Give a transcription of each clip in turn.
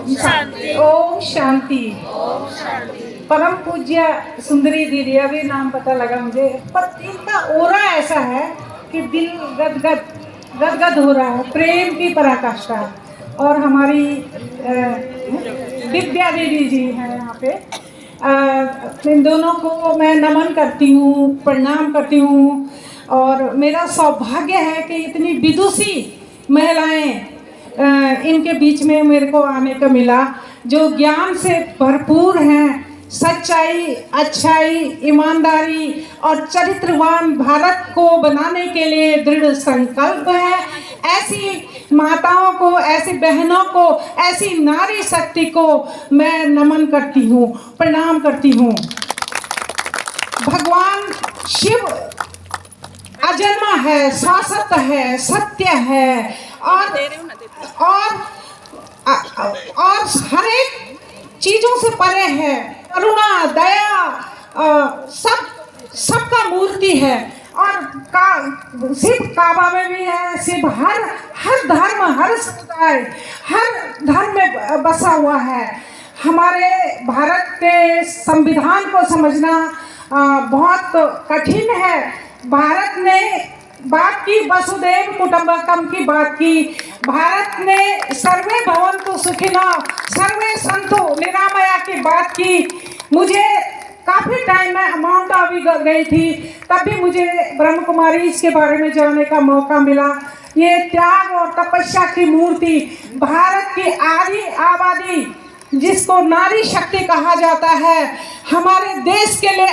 शांति। ओम शांति। ओम शांति। परम पूज्य सुंदरी दीदी, अभी नाम पता लगा मुझे, पर इनका ओरा ऐसा है कि दिल गदगद हो रहा है, प्रेम की पराकाष्ठा। और हमारी दिव्या दीदी जी हैं यहाँ पे। इन दोनों को मैं नमन करती हूँ, प्रणाम करती हूँ। और मेरा सौभाग्य है कि इतनी विदुषी महिलाएं इनके बीच में मेरे को आने का मिला, जो ज्ञान से भरपूर हैं, सच्चाई, अच्छाई, ईमानदारी और चरित्रवान भारत को बनाने के लिए दृढ़ संकल्प है। ऐसी माताओं को, ऐसी बहनों को, ऐसी नारी शक्ति को मैं नमन करती हूँ, प्रणाम करती हूँ। भगवान शिव अजन्मा है, शाश्वत है, सत्य है और हर एक चीजों से परे है। करुणा, दया सबका मूर्ति है। और शिव काबा में भी है, शिव हर धर्म, हर समुदाय, हर धर्म में बसा हुआ है। हमारे भारत के संविधान को समझना बहुत कठिन है। भारत ने बात की वसुधैव कुटुंबकम की बात की, भारत ने सर्वे भवन्तु सुखिनः सर्वे सन्तु निरामया की बात की। मुझे काफ़ी टाइम में माउंट आबू गई थी, तब भी मुझे ब्रह्म कुमारी के बारे में जानने का मौका मिला। ये त्याग और तपस्या की मूर्ति, भारत की आधी आबादी जिसको नारी शक्ति कहा जाता है, हमारे देश के लिए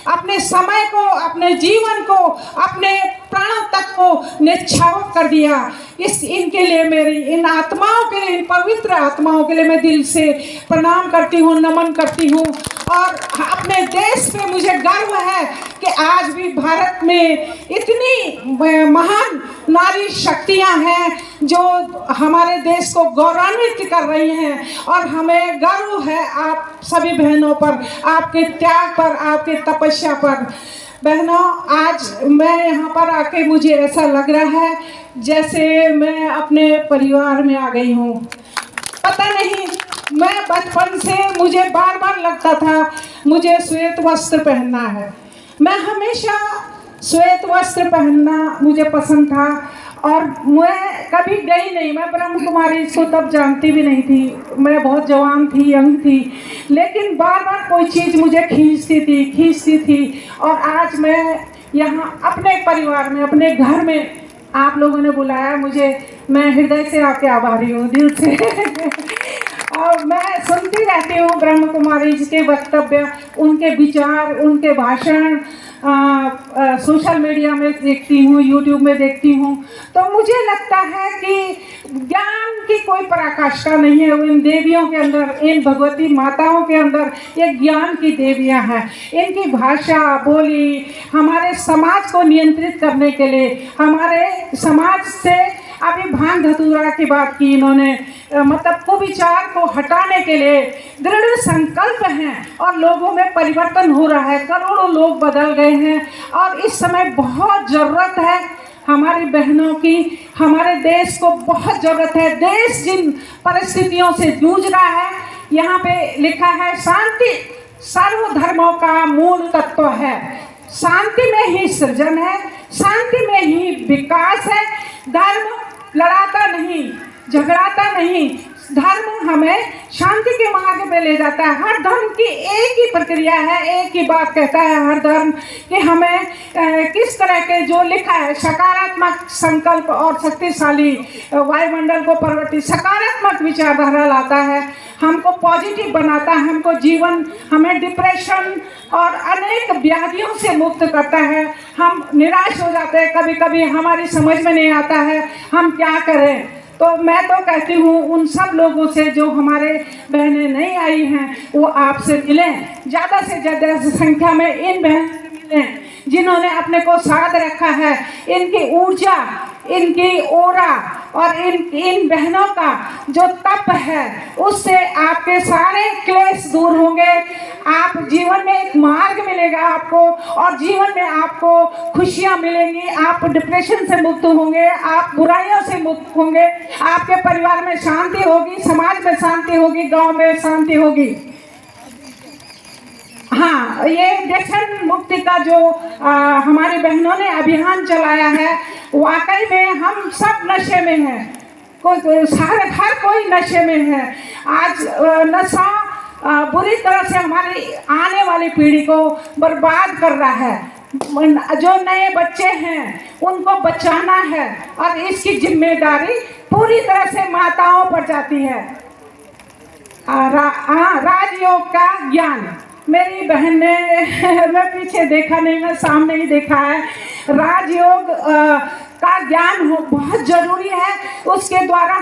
अपने समय को, अपने जीवन को, अपने प्राण तक को न्यौछावर कर दिया। इनके लिए मेरी इन आत्माओं के लिए, इन पवित्र आत्माओं के लिए मैं दिल से प्रणाम करती हूँ, नमन करती हूँ। और अपने देश पे मुझे गर्व है कि आज भी भारत में इतनी महान नारी शक्तियाँ हैं जो हमारे देश को गौरवान्वित कर रही हैं। और हमें गर्व है आप सभी बहनों पर, आपके त्याग पर, आपके तपस्या पर। बहनों, आज मैं यहाँ पर आके मुझे ऐसा लग रहा है जैसे मैं अपने परिवार में आ गई हूँ। पता नहीं, मैं बचपन से मुझे बार बार लगता था मुझे श्वेत वस्त्र पहनना है। मैं हमेशा श्वेत वस्त्र पहनना मुझे पसंद था। और मैं कभी गई नहीं, मैं ब्रह्म कुमारी को तब जानती भी नहीं थी, मैं बहुत जवान थी, यंग थी, लेकिन बार बार कोई चीज़ मुझे खींचती थी। और आज मैं यहाँ अपने परिवार में, अपने घर में आप लोगों ने बुलाया मुझे, मैं हृदय से आपके आभारी हूँ, दिल से। और मैं सुनती रहती हूँ ब्रह्म कुमारी जी के वक्तव्य, उनके विचार, उनके भाषण, सोशल मीडिया में देखती हूँ, यूट्यूब में देखती हूँ। तो मुझे लगता है कि ज्ञान की कोई पराकाष्ठा नहीं है इन देवियों के अंदर, इन भगवती माताओं के अंदर। ये ज्ञान की देवियाँ हैं। इनकी भाषा, बोली हमारे समाज को नियंत्रित करने के लिए, हमारे समाज से अभी भांग धतूरा की बात की इन्होंने, मतलब कुविचार को हटाने के लिए दृढ़ संकल्प हैं। और लोगों में परिवर्तन हो रहा है, करोड़ों लोग बदल गए हैं। और इस समय बहुत ज़रूरत है हमारी बहनों की, हमारे देश को बहुत ज़रूरत है। देश जिन परिस्थितियों से जूझ रहा है, यहाँ पे लिखा है शांति सर्वधर्मों का मूल तत्व है। शांति में ही सृजन है, शांति में ही विकास है। धर्म लड़ाता नहीं, झगड़ाता नहीं, धर्म हमें शांति के मार्ग पे ले जाता है। हर धर्म की एक ही प्रक्रिया है, एक ही बात कहता है हर धर्म कि हमें किस तरह के, जो लिखा है, सकारात्मक संकल्प और शक्तिशाली वायुमंडल को परिवर्तित, सकारात्मक विचारधारा लाता है, हमको पॉजिटिव बनाता है, हमको जीवन, हमें डिप्रेशन और अनेक व्याधियों से मुक्त करता है। हम निराश हो जाते हैं, कभी कभी हमारी समझ में नहीं आता है हम क्या करें। तो मैं तो कहती हूँ उन सब लोगों से जो हमारे बहनें नहीं आई हैं, वो आपसे मिलें, ज़्यादा से ज़्यादा संख्या में इन बहनों से मिलें जिन्होंने अपने को साध रखा है। इनकी ऊर्जा, इनकी ओरा और इन बहनों का जो तप है उससे आपके सारे क्लेश दूर होंगे। आप जीवन में एक मार्ग मिलेगा आपको, और जीवन में आपको खुशियाँ मिलेंगी। आप डिप्रेशन से मुक्त होंगे, आप बुराइयों से मुक्त होंगे, आपके परिवार में शांति होगी, समाज में शांति होगी, गांव में शांति होगी। हाँ, ये व्यसन मुक्ति का जो हमारी बहनों ने अभियान चलाया है, वाकई में हम सब नशे में हैं। हर कोई नशे में है। आज नशा बुरी तरह से हमारी आने वाली पीढ़ी को बर्बाद कर रहा है। जो नए बच्चे हैं उनको बचाना है, और इसकी जिम्मेदारी पूरी तरह से माताओं पर जाती है। राजयोग का ज्ञान, मेरी बहन ने मैं पीछे देखा नहीं, मैं सामने ही देखा है। राजयोग का ज्ञान बहुत ज़रूरी है। उसके द्वारा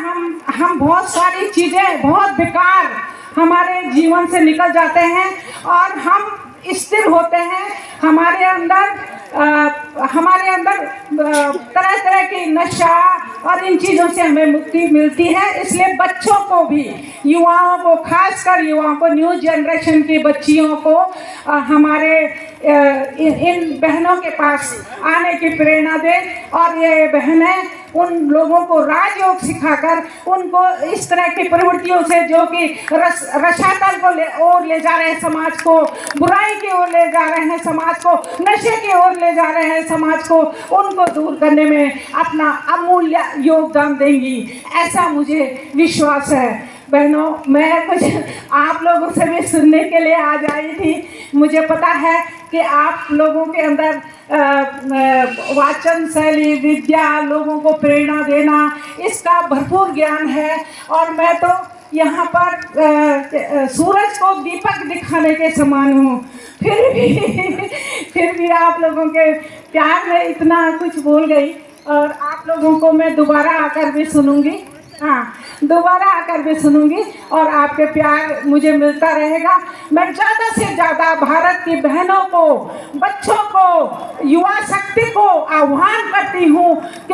हम बहुत सारी चीज़ें, बहुत बेकार हमारे जीवन से निकल जाते हैं और हम स्थिर होते हैं। हमारे अंदर तरह तरह की नशा और इन चीज़ों से हमें मुक्ति मिलती है। इसलिए बच्चों को भी, युवाओं को, खासकर युवाओं को, न्यू जनरेशन की बच्चियों को हमारे इन बहनों के पास आने की प्रेरणा दें, और ये बहनें उन लोगों को राजयोग सिखाकर उनको इस तरह की प्रवृत्तियों से, जो कि रसातल को ओर ले जा रहे हैं समाज को, बुराई की ओर ले जा रहे हैं समाज को, नशे की ओर ले जा रहे हैं समाज को, उनको दूर करने में अपना अमूल्य योगदान देंगी, ऐसा मुझे विश्वास है। बहनों, मैं कुछ आप लोगों से भी सुनने के लिए आज आई थी। मुझे पता है कि आप लोगों के अंदर वाचन शैली, विद्या, लोगों को प्रेरणा देना, इसका भरपूर ज्ञान है। और मैं तो यहाँ पर सूरज को दीपक दिखाने के समान हूँ। फिर भी आप लोगों के प्यार में इतना कुछ बोल गई, और आप लोगों को मैं दोबारा आकर भी सुनूंगी। हाँ, दोबारा आकर भी सुनूंगी, और आपके प्यार मुझे मिलता रहेगा। मैं ज़्यादा से ज़्यादा भारत की बहनों को, बच्चों को, युवा शक्ति को आह्वान करती हूँ कि